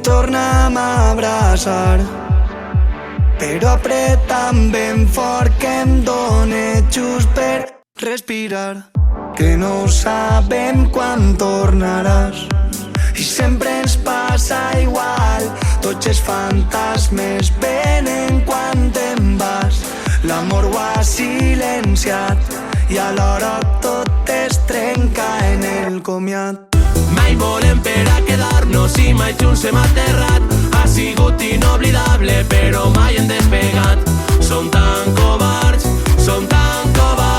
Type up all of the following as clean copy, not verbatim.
torna'm a abraçar, però apreta'm ben fort que em dóna just per respirar. Que no sabem quan tornaràs i sempre ens passa igual. Tots els fantasmes venen quan te'n vas. L'amor ho ha silenciat i alhora tot es trenca en el comiat. Mai volem per a quedar-nos i mai junts hem aterrat. Ha sigut inoblidable però mai hem despegat. Som tan covards, som tan covards.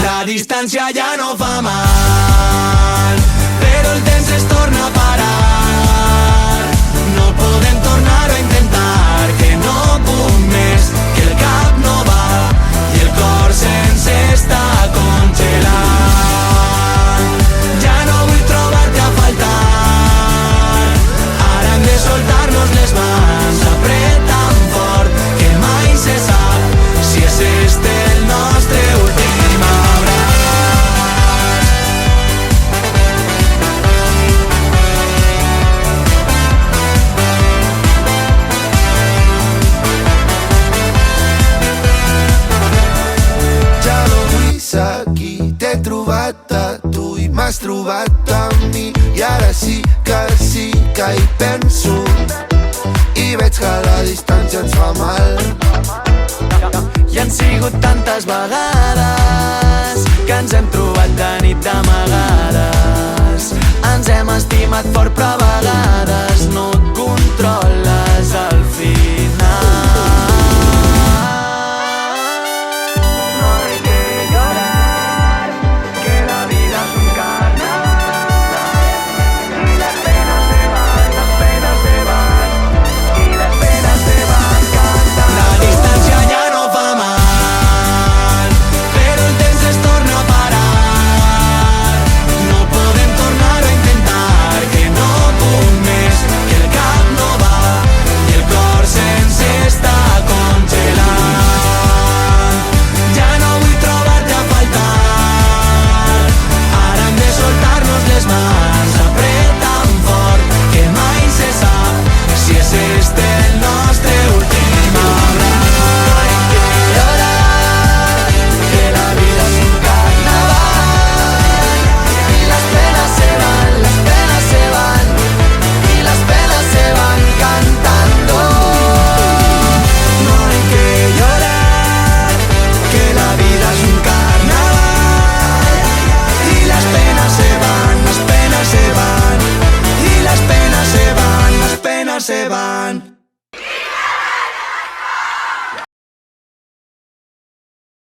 La distància ja no fa mal, però el temps es torna a parar. No podem tornar-ho a intentar, que no puc més, que el cap no va i el cor se'ns està congelant. Ja no vull trobar-te a faltar, ara hem de soltar-nos les mans. Apreta'm fort, que mai se sap si és este el nostre últim abraç. Ja no vull seguir, t'he trobat a tu i m'has trobat a mi. I ara sí que hi penso i veig que la distància ens fa mal. I han sigut tantes vegades que ens hem trobat de nit d'amagades. Ens hem estimat fort però a vegades no et controles al final. No hay que llorar, que la vida es un carnaval y las penas se van, las penas se van y las penas se van cantando. La distància ja no fa mal, però el temps es torna a parar. No podem tornar-ho a intentar, que no puc més, que el cap no va i el cor se'ns està congelant. Ja no vull trobar-te a faltar, ara hem de soltar-nos les mans. Apreta'm fort, que mai se sap si és este el nostre últim abraç. No hay que llorar, que la vida es un carnaval y las penas se van, las penas se van y las penas se van cantando. No hay que llorar, que la vida es un carnaval y las penas se van, las penas se van y las penas se van, las penas se van.